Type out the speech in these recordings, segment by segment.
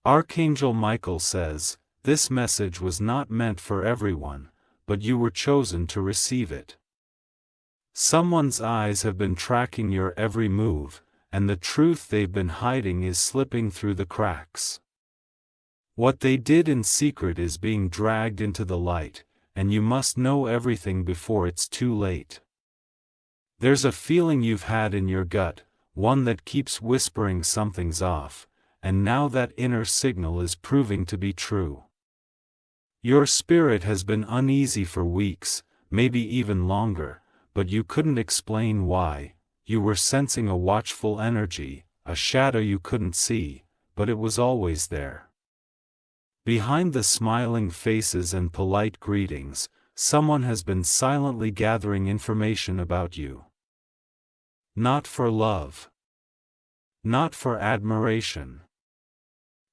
Archangel Michael says, this message was not meant for everyone, but you were chosen to receive it. Someone's eyes have been tracking your every move, and the truth they've been hiding is slipping through the cracks. What they did in secret is being dragged into the light, and you must know everything before it's too late. There's a feeling you've had in your gut, one that keeps whispering something's off, and now that inner signal is proving to be true. Your spirit has been uneasy for weeks, maybe even longer, but you couldn't explain why. You were sensing a watchful energy, a shadow you couldn't see, but it was always there. Behind the smiling faces and polite greetings, someone has been silently gathering information about you. Not for love. Not for admiration.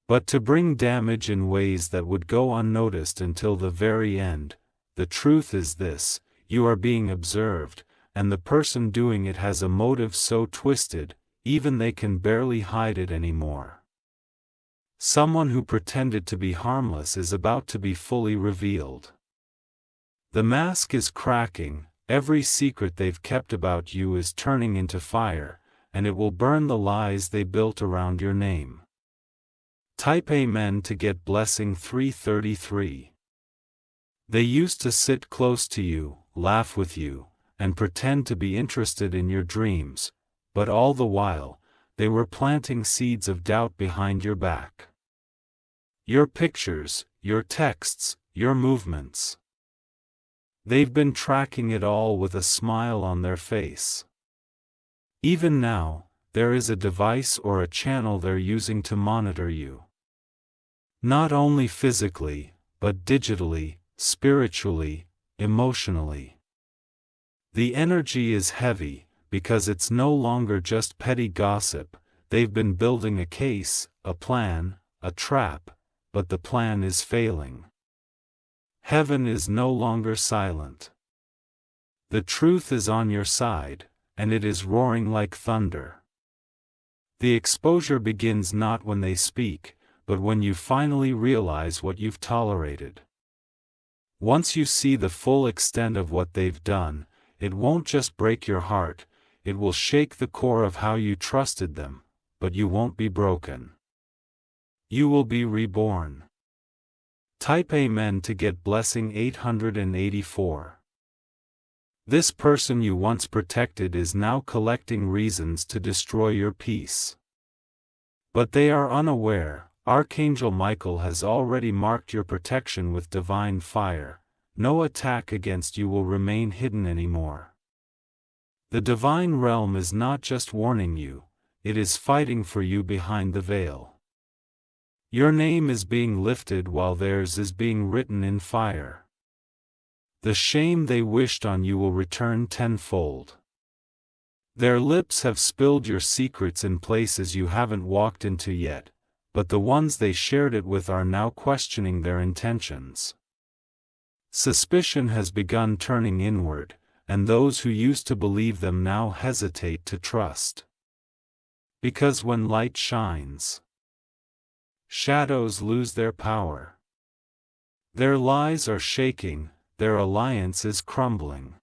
But to bring damage in ways that would go unnoticed until the very end. The truth is this: you are being observed, and the person doing it has a motive so twisted, even they can barely hide it anymore. Someone who pretended to be harmless is about to be fully revealed. The mask is cracking, every secret they've kept about you is turning into fire, and it will burn the lies they built around your name. Type Amen to get blessing 333. They used to sit close to you, laugh with you, and pretend to be interested in your dreams, but all the while, they were planting seeds of doubt behind your back. Your pictures, your texts, your movements. They've been tracking it all with a smile on their face. Even now, there is a device or a channel they're using to monitor you. Not only physically, but digitally, spiritually, emotionally. The energy is heavy, because it's no longer just petty gossip. They've been building a case, a plan, a trap, but the plan is failing. Heaven is no longer silent. The truth is on your side, and it is roaring like thunder. The exposure begins not when they speak, but when you finally realize what you've tolerated. Once you see the full extent of what they've done, it won't just break your heart, it will shake the core of how you trusted them, but you won't be broken. You will be reborn. Type Amen to get blessing 884. This person you once protected is now collecting reasons to destroy your peace. But they are unaware. Archangel Michael has already marked your protection with divine fire. No attack against you will remain hidden anymore. The divine realm is not just warning you, it is fighting for you behind the veil. Your name is being lifted while theirs is being written in fire. The shame they wished on you will return tenfold. Their lips have spilled your secrets in places you haven't walked into yet, but the ones they shared it with are now questioning their intentions. Suspicion has begun turning inward, and those who used to believe them now hesitate to trust. Because when light shines, shadows lose their power. Their lies are shaking, their alliance is crumbling.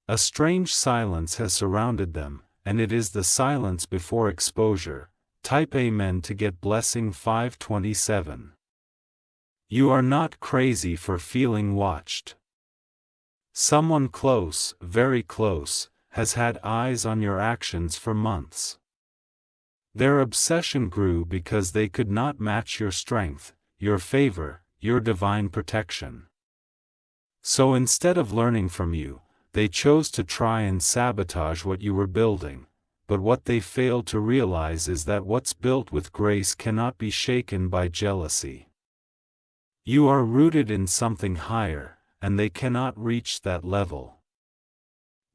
A strange silence has surrounded them, and it is the silence before exposure. Type Amen to get blessing 527. You are not crazy for feeling watched. Someone close, very close, has had eyes on your actions for months. Their obsession grew because they could not match your strength, your favor, your divine protection. So instead of learning from you, they chose to try and sabotage what you were building. But what they failed to realize is that what's built with grace cannot be shaken by jealousy. You are rooted in something higher, and they cannot reach that level.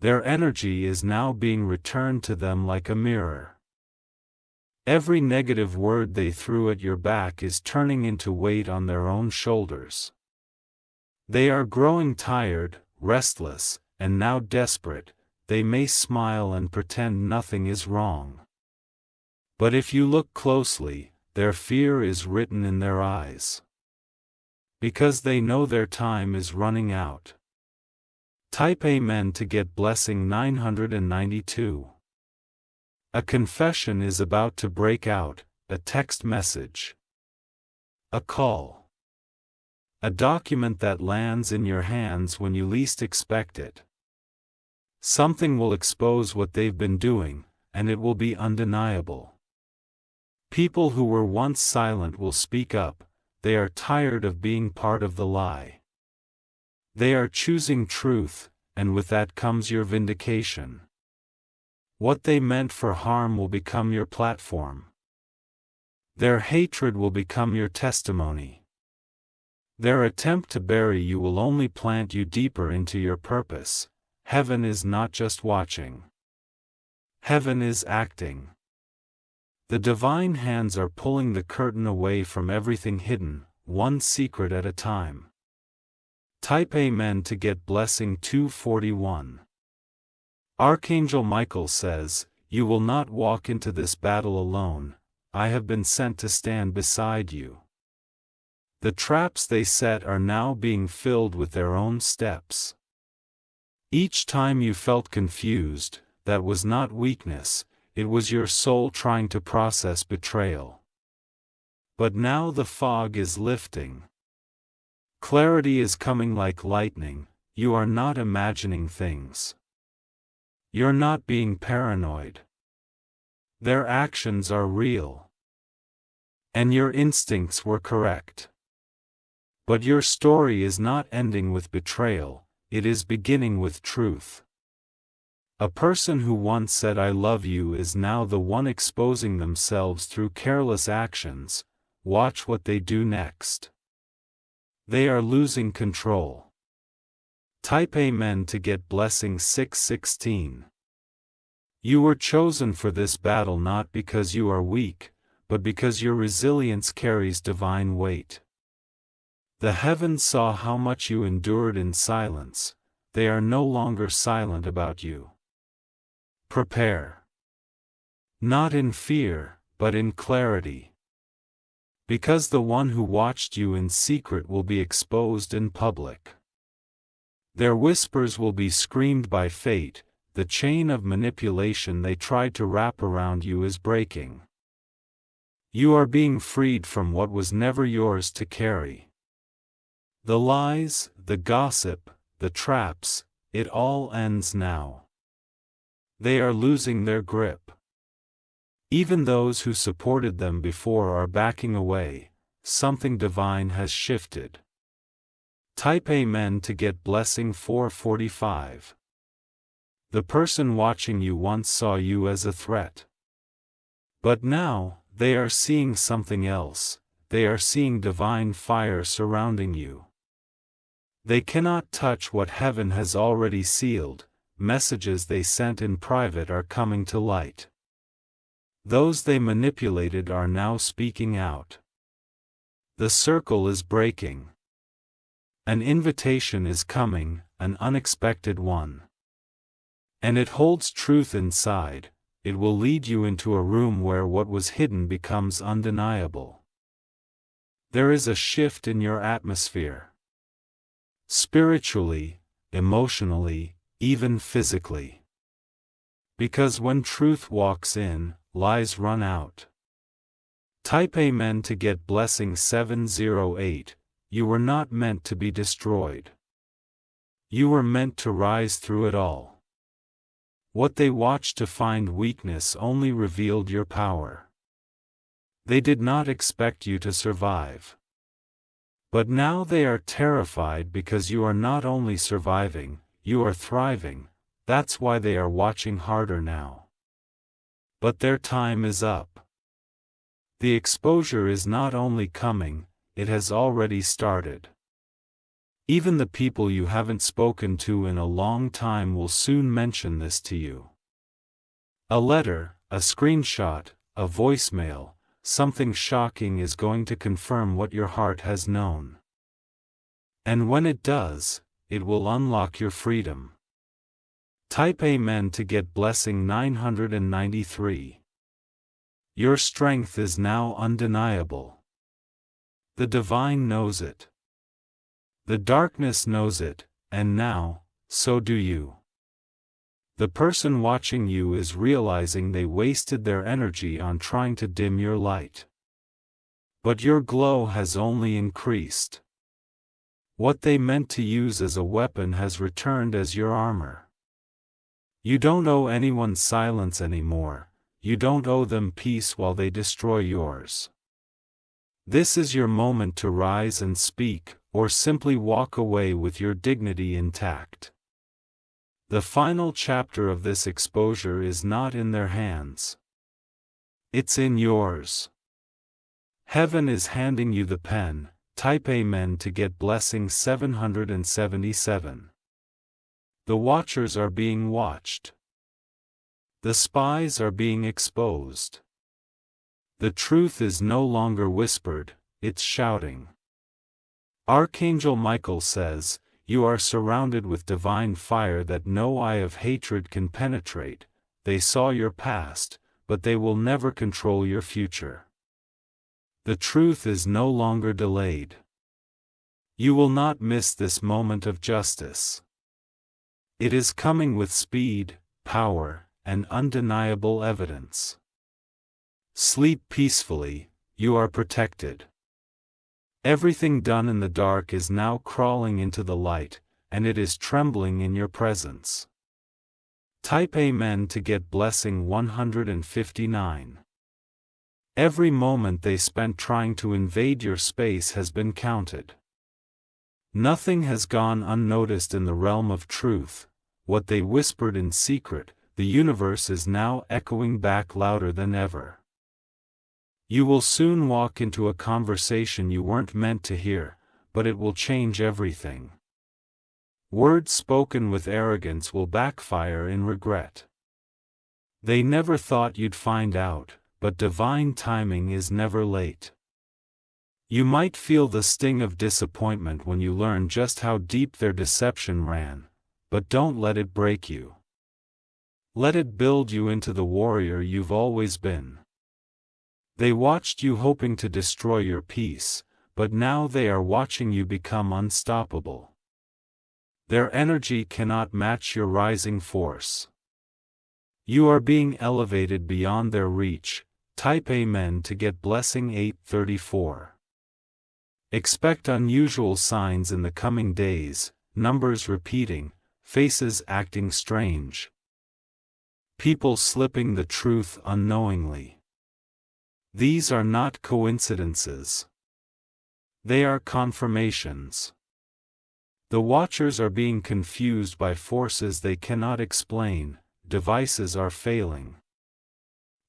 Their energy is now being returned to them like a mirror. Every negative word they threw at your back is turning into weight on their own shoulders. They are growing tired, restless, and now desperate. They may smile and pretend nothing is wrong. But if you look closely, their fear is written in their eyes. Because they know their time is running out. Type Amen to get blessing 992. A confession is about to break out, a text message. A call. A document that lands in your hands when you least expect it. Something will expose what they've been doing, and it will be undeniable. People who were once silent will speak up. They are tired of being part of the lie. They are choosing truth, and with that comes your vindication. What they meant for harm will become your platform. Their hatred will become your testimony. Their attempt to bury you will only plant you deeper into your purpose. Heaven is not just watching. Heaven is acting. The divine hands are pulling the curtain away from everything hidden, one secret at a time. Type Amen to get blessing 241. Archangel Michael says, "You will not walk into this battle alone. I have been sent to stand beside you." The traps they set are now being filled with their own steps. Each time you felt confused, that was not weakness, it was your soul trying to process betrayal. But now the fog is lifting. Clarity is coming like lightning. You are not imagining things. You're not being paranoid. Their actions are real. And your instincts were correct. But your story is not ending with betrayal, it is beginning with truth. A person who once said "I love you" is now the one exposing themselves through careless actions. Watch what they do next. They are losing control. Type Amen to get blessing 616. You were chosen for this battle not because you are weak, but because your resilience carries divine weight. The heavens saw how much you endured in silence. They are no longer silent about you. Prepare. Not in fear, but in clarity. Because the one who watched you in secret will be exposed in public. Their whispers will be screamed by fate. The chain of manipulation they tried to wrap around you is breaking. You are being freed from what was never yours to carry. The lies, the gossip, the traps, it all ends now. They are losing their grip. Even those who supported them before are backing away. Something divine has shifted. Type Amen to get blessing 445. The person watching you once saw you as a threat. But now, they are seeing something else. They are seeing divine fire surrounding you. They cannot touch what heaven has already sealed. Messages they sent in private are coming to light. Those they manipulated are now speaking out. The circle is breaking. An invitation is coming, an unexpected one. And it holds truth inside. It will lead you into a room where what was hidden becomes undeniable. There is a shift in your atmosphere. Spiritually, emotionally, even physically. Because when truth walks in, lies run out. Type Amen to get blessing 708. You were not meant to be destroyed. You were meant to rise through it all. What they watched to find weakness only revealed your power. They did not expect you to survive. But now they are terrified because you are not only surviving, you are thriving. That's why they are watching harder now. But their time is up. The exposure is not only coming, it has already started. Even the people you haven't spoken to in a long time will soon mention this to you. A letter, a screenshot, a voicemail, something shocking is going to confirm what your heart has known. And when it does, it will unlock your freedom. Type Amen to get blessing 993. Your strength is now undeniable. The divine knows it. The darkness knows it, and now, so do you. The person watching you is realizing they wasted their energy on trying to dim your light. But your glow has only increased. What they meant to use as a weapon has returned as your armor. You don't owe anyone silence anymore, you don't owe them peace while they destroy yours. This is your moment to rise and speak, or simply walk away with your dignity intact. The final chapter of this exposure is not in their hands. It's in yours. Heaven is handing you the pen. Type Amen to get blessing 777. The watchers are being watched. The spies are being exposed. The truth is no longer whispered, it's shouting. Archangel Michael says, "You are surrounded with divine fire that no eye of hatred can penetrate. They saw your past, but they will never control your future. The truth is no longer delayed. You will not miss this moment of justice. It is coming with speed, power, and undeniable evidence. Sleep peacefully, you are protected. Everything done in the dark is now crawling into the light, and it is trembling in your presence." Type Amen to get blessing 159. Every moment they spent trying to invade your space has been counted. Nothing has gone unnoticed in the realm of truth. What they whispered in secret, the universe is now echoing back louder than ever. You will soon walk into a conversation you weren't meant to hear, but it will change everything. Words spoken with arrogance will backfire in regret. They never thought you'd find out, but divine timing is never late. You might feel the sting of disappointment when you learn just how deep their deception ran, but don't let it break you. Let it build you into the warrior you've always been. They watched you hoping to destroy your peace, but now they are watching you become unstoppable. Their energy cannot match your rising force. You are being elevated beyond their reach. Type Amen to get blessing 834. Expect unusual signs in the coming days, numbers repeating, faces acting strange. People slipping the truth unknowingly. These are not coincidences. They are confirmations. The watchers are being confused by forces they cannot explain, devices are failing.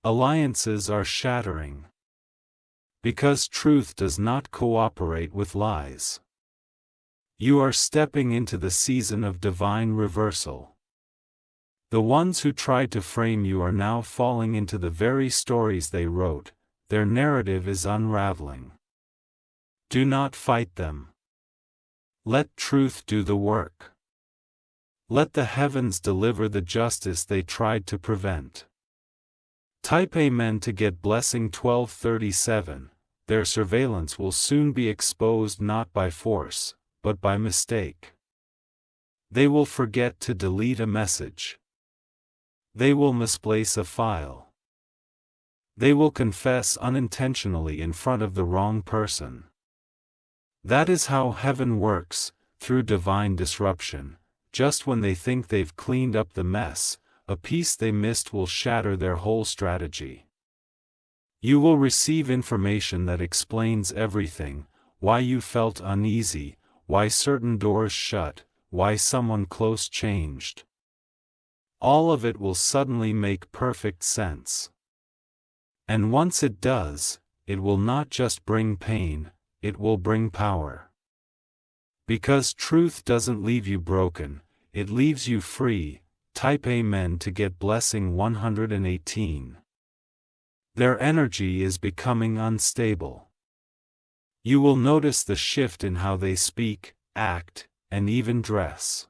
Alliances are shattering. Because truth does not cooperate with lies. You are stepping into the season of divine reversal. The ones who tried to frame you are now falling into the very stories they wrote. Their narrative is unraveling. Do not fight them. Let truth do the work. Let the heavens deliver the justice they tried to prevent. Type Amen to get blessing 1237. Their surveillance will soon be exposed not by force, but by mistake. They will forget to delete a message. They will misplace a file. They will confess unintentionally in front of the wrong person. That is how heaven works, through divine disruption. Just when they think they've cleaned up the mess, a piece they missed will shatter their whole strategy. You will receive information that explains everything: why you felt uneasy, why certain doors shut, why someone close changed. All of it will suddenly make perfect sense. And once it does, it will not just bring pain, it will bring power. Because truth doesn't leave you broken, it leaves you free. Type Amen to get blessing 118. Their energy is becoming unstable. You will notice the shift in how they speak, act, and even dress.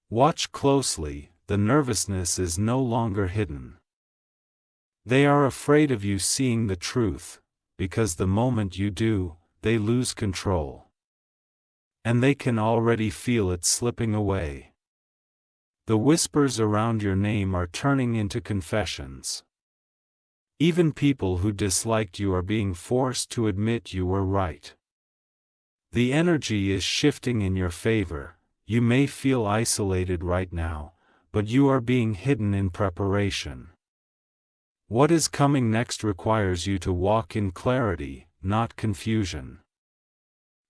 Watch closely, the nervousness is no longer hidden. They are afraid of you seeing the truth, because the moment you do, they lose control. And they can already feel it slipping away. The whispers around your name are turning into confessions. Even people who disliked you are being forced to admit you were right. The energy is shifting in your favor. You may feel isolated right now, but you are being hidden in preparation. What is coming next requires you to walk in clarity, not confusion.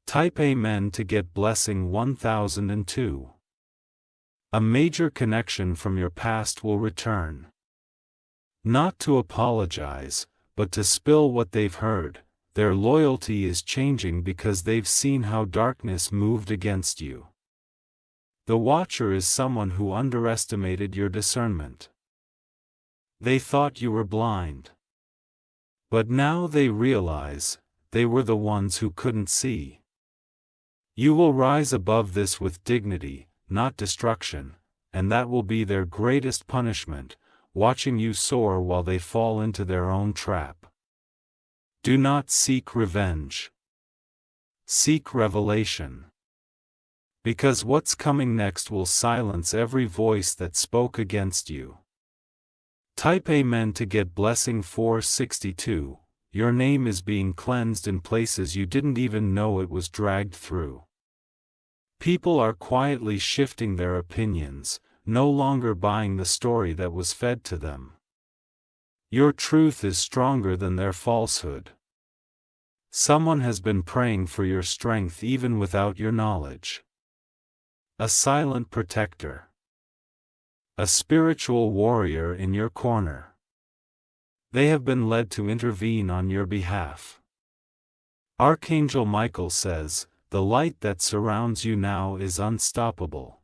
Type Amen to get blessing 1002. A major connection from your past will return. Not to apologize, but to spill what they've heard. Their loyalty is changing because they've seen how darkness moved against you. The Watcher is someone who underestimated your discernment. They thought you were blind. But now they realize, they were the ones who couldn't see. You will rise above this with dignity, not destruction, and that will be their greatest punishment, watching you soar while they fall into their own trap. Do not seek revenge. Seek revelation. Because what's coming next will silence every voice that spoke against you. Type Amen to get blessing 462. Your name is being cleansed in places you didn't even know it was dragged through. People are quietly shifting their opinions, no longer buying the story that was fed to them. Your truth is stronger than their falsehood. Someone has been praying for your strength even without your knowledge. A silent protector. A spiritual warrior in your corner. They have been led to intervene on your behalf. Archangel Michael says, "The light that surrounds you now is unstoppable.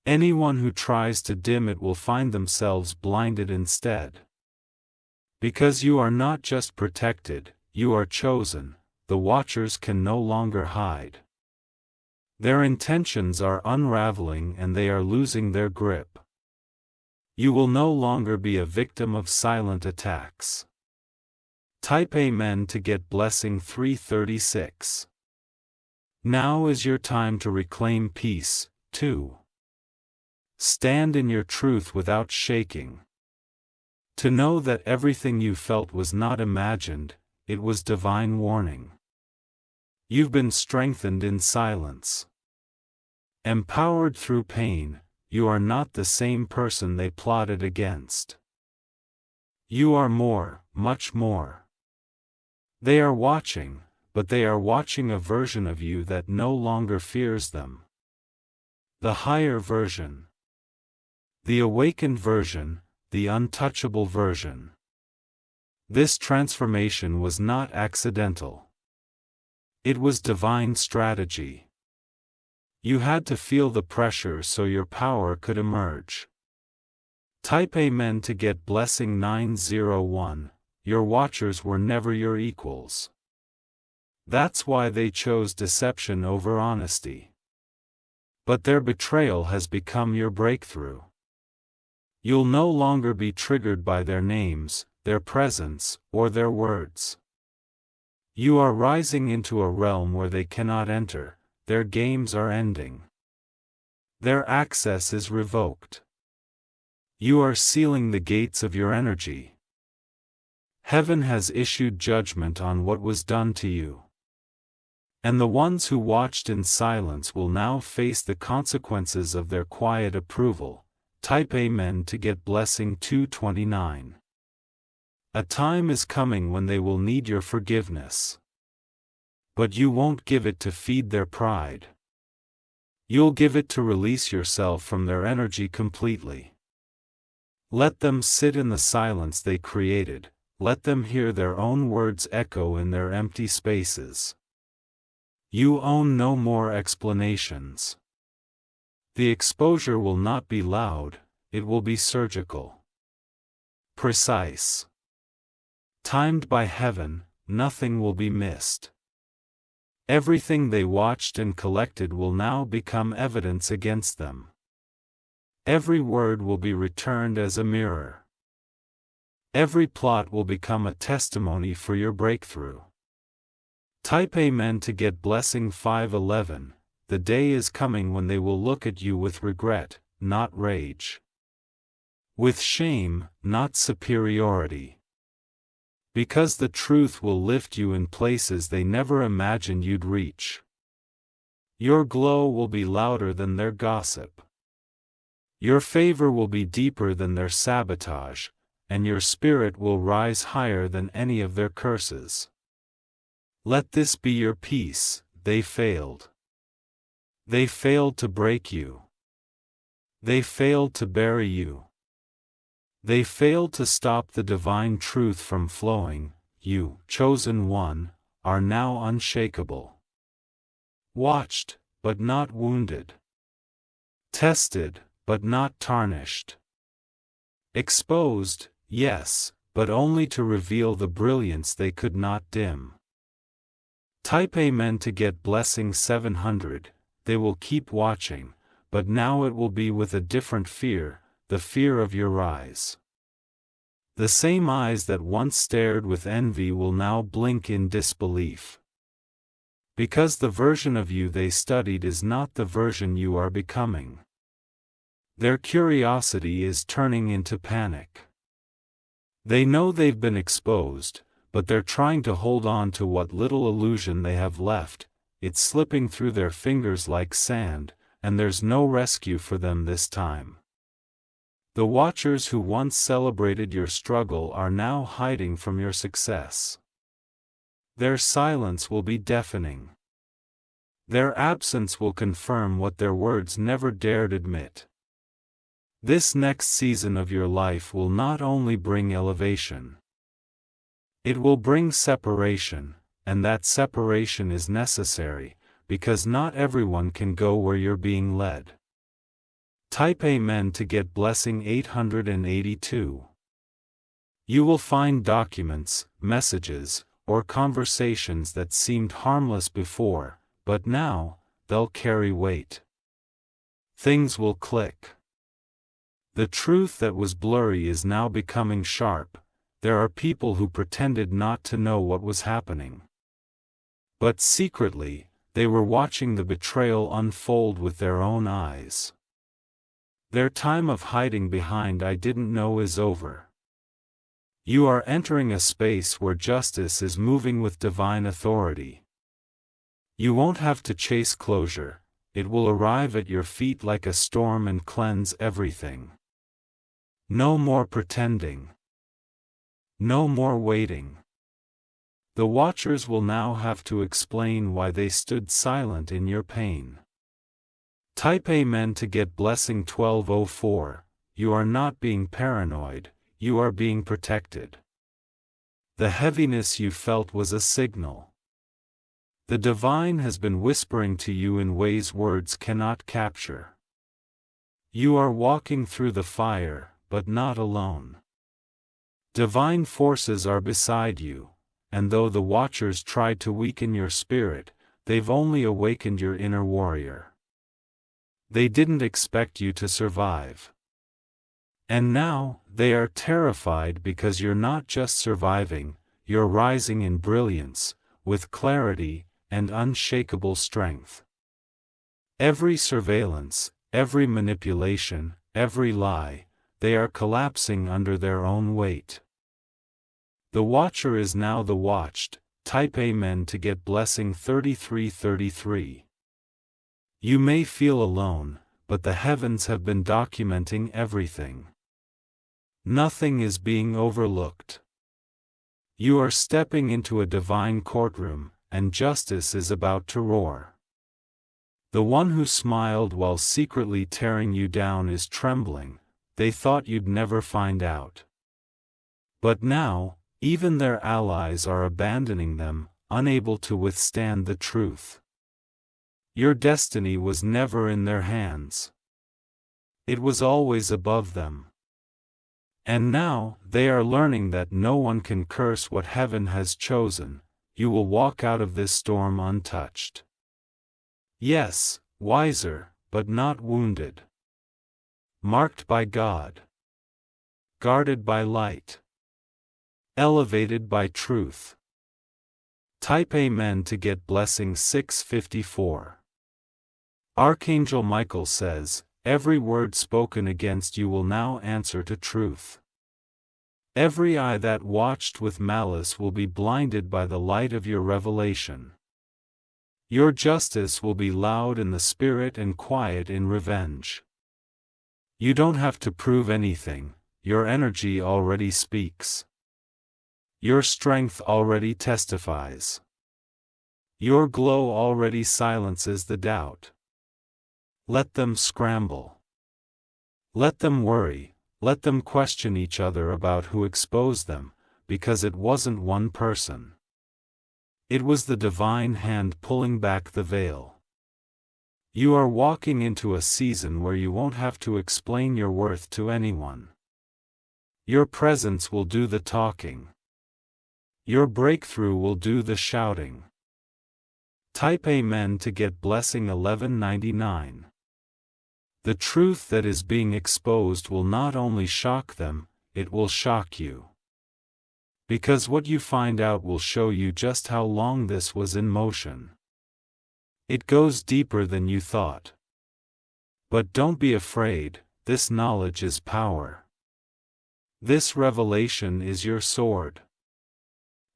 Anyone who tries to dim it will find themselves blinded instead. Because you are not just protected, you are chosen, the Watchers can no longer hide. Their intentions are unraveling and they are losing their grip. You will no longer be a victim of silent attacks." Type Amen to get blessing 336. Now is your time to reclaim peace, too. Stand in your truth without shaking. To know that everything you felt was not imagined, it was divine warning. You've been strengthened in silence. Empowered through pain, you are not the same person they plotted against. You are more, much more. They are watching, but they are watching a version of you that no longer fears them. The higher version. The awakened version, the untouchable version. This transformation was not accidental. It was divine strategy. You had to feel the pressure so your power could emerge. Type Amen to get blessing 901. Your Watchers were never your equals. That's why they chose deception over honesty. But their betrayal has become your breakthrough. You'll no longer be triggered by their names, their presence, or their words. You are rising into a realm where they cannot enter. Their games are ending. Their access is revoked. You are sealing the gates of your energy. Heaven has issued judgment on what was done to you. And the ones who watched in silence will now face the consequences of their quiet approval. Type Amen to get blessing 229. A time is coming when they will need your forgiveness. But you won't give it to feed their pride. You'll give it to release yourself from their energy completely. Let them sit in the silence they created, let them hear their own words echo in their empty spaces. You own no more explanations. The exposure will not be loud, it will be surgical. Precise. Timed by heaven, nothing will be missed. Everything they watched and collected will now become evidence against them. Every word will be returned as a mirror. Every plot will become a testimony for your breakthrough. Type Amen to get blessing 511. The day is coming when they will look at you with regret, not rage. With shame, not superiority. Because the truth will lift you in places they never imagined you'd reach. Your glow will be louder than their gossip. Your favor will be deeper than their sabotage, and your spirit will rise higher than any of their curses. Let this be your peace. They failed. They failed to break you. They failed to bury you. They failed to stop the divine truth from flowing. You, chosen one, are now unshakable. Watched, but not wounded. Tested, but not tarnished. Exposed, yes, but only to reveal the brilliance they could not dim. Type Amen to get blessing 700. They will keep watching, but now it will be with a different fear, the fear of your eyes. The same eyes that once stared with envy will now blink in disbelief. Because the version of you they studied is not the version you are becoming. Their curiosity is turning into panic. They know they've been exposed, but they're trying to hold on to what little illusion they have left. It's slipping through their fingers like sand, and there's no rescue for them this time. The watchers who once celebrated your struggle are now hiding from your success. Their silence will be deafening. Their absence will confirm what their words never dared admit. This next season of your life will not only bring elevation. It will bring separation, and that separation is necessary, because not everyone can go where you're being led. Type Amen to get blessing 882. You will find documents, messages, or conversations that seemed harmless before, but now, they'll carry weight. Things will click. The truth that was blurry is now becoming sharp. There are people who pretended not to know what was happening. But secretly, they were watching the betrayal unfold with their own eyes. Their time of hiding behind "I didn't know" is over. You are entering a space where justice is moving with divine authority. You won't have to chase closure, it will arrive at your feet like a storm and cleanse everything. No more pretending. No more waiting. The watchers will now have to explain why they stood silent in your pain. Type Amen to get blessing 1204. You are not being paranoid, you are being protected. The heaviness you felt was a signal. The divine has been whispering to you in ways words cannot capture. You are walking through the fire, but not alone. Divine forces are beside you, and though the watchers tried to weaken your spirit, they've only awakened your inner warrior. They didn't expect you to survive. And now, they are terrified because you're not just surviving, you're rising in brilliance, with clarity, and unshakable strength. Every surveillance, every manipulation, every lie, they are collapsing under their own weight. The watcher is now the watched. Type Amen to get blessing 3333. You may feel alone, but the heavens have been documenting everything. Nothing is being overlooked. You are stepping into a divine courtroom, and justice is about to roar. The one who smiled while secretly tearing you down is trembling. They thought you'd never find out. But now, even their allies are abandoning them, unable to withstand the truth. Your destiny was never in their hands. It was always above them. And now, they are learning that no one can curse what heaven has chosen. You will walk out of this storm untouched. Yes, wiser, but not wounded. Marked by God. Guarded by light. Elevated by truth. Type Amen to get blessing 654. Archangel Michael says, every word spoken against you will now answer to truth. Every eye that watched with malice will be blinded by the light of your revelation. Your justice will be loud in the spirit and quiet in revenge. You don't have to prove anything, your energy already speaks. Your strength already testifies. Your glow already silences the doubt. Let them scramble. Let them worry, let them question each other about who exposed them, because it wasn't one person. It was the divine hand pulling back the veil. You are walking into a season where you won't have to explain your worth to anyone. Your presence will do the talking. Your breakthrough will do the shouting. Type Amen to get blessing 1199. The truth that is being exposed will not only shock them, it will shock you. Because what you find out will show you just how long this was in motion. It goes deeper than you thought. But don't be afraid, this knowledge is power. This revelation is your sword.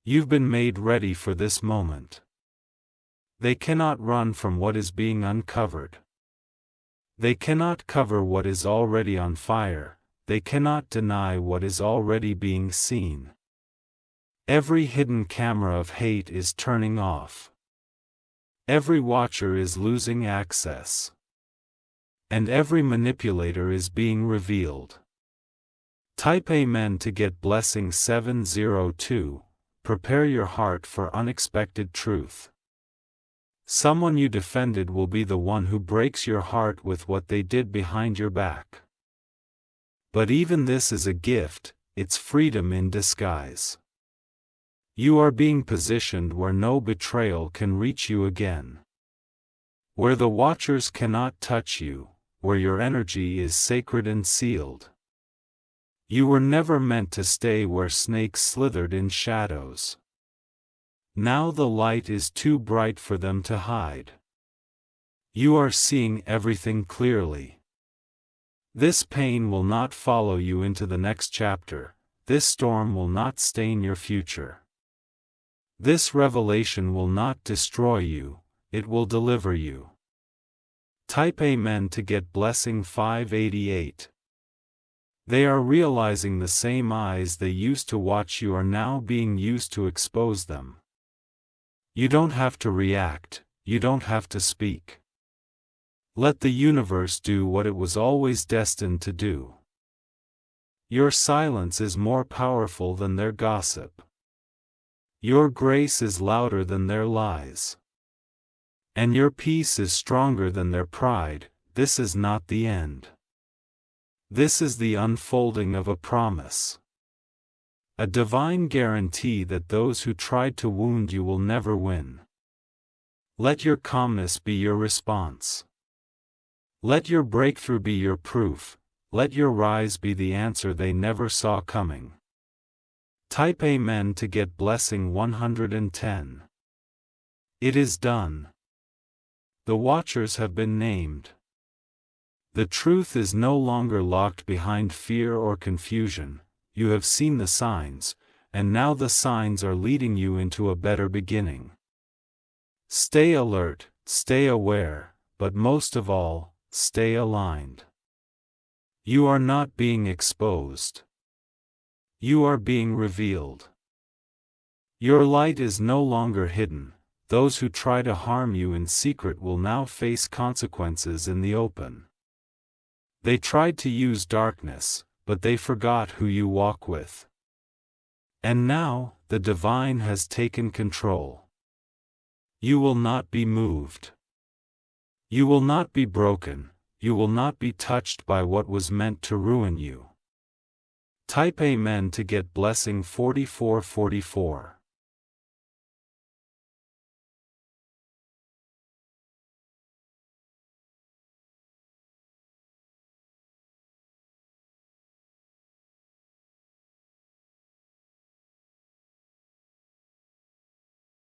You've been made ready for this moment. They cannot run from what is being uncovered. They cannot cover what is already on fire, they cannot deny what is already being seen. Every hidden camera of hate is turning off. Every watcher is losing access. And every manipulator is being revealed. Type Amen to get blessing 702. Prepare your heart for unexpected truth. Someone you defended will be the one who breaks your heart with what they did behind your back. But even this is a gift, it's freedom in disguise. You are being positioned where no betrayal can reach you again. Where the watchers cannot touch you, where your energy is sacred and sealed. You were never meant to stay where snakes slithered in shadows. Now the light is too bright for them to hide. You are seeing everything clearly. This pain will not follow you into the next chapter, this storm will not stain your future. This revelation will not destroy you, it will deliver you. Type Amen to get blessing 588. They are realizing the same eyes they used to watch you are now being used to expose them. You don't have to react, you don't have to speak. Let the universe do what it was always destined to do. Your silence is more powerful than their gossip. Your grace is louder than their lies. And your peace is stronger than their pride. This is not the end. This is the unfolding of a promise. A divine guarantee that those who tried to wound you will never win. Let your calmness be your response. Let your breakthrough be your proof, let your rise be the answer they never saw coming. Type Amen to get blessing 110. It is done. The watchers have been named. The truth is no longer locked behind fear or confusion. You have seen the signs, and now the signs are leading you into a better beginning. Stay alert, stay aware, but most of all, stay aligned. You are not being exposed. You are being revealed. Your light is no longer hidden. Those who try to harm you in secret will now face consequences in the open. They tried to use darkness, but they forgot who you walk with. And now, the divine has taken control. You will not be moved. You will not be broken, you will not be touched by what was meant to ruin you. Type Amen to get blessing 4444.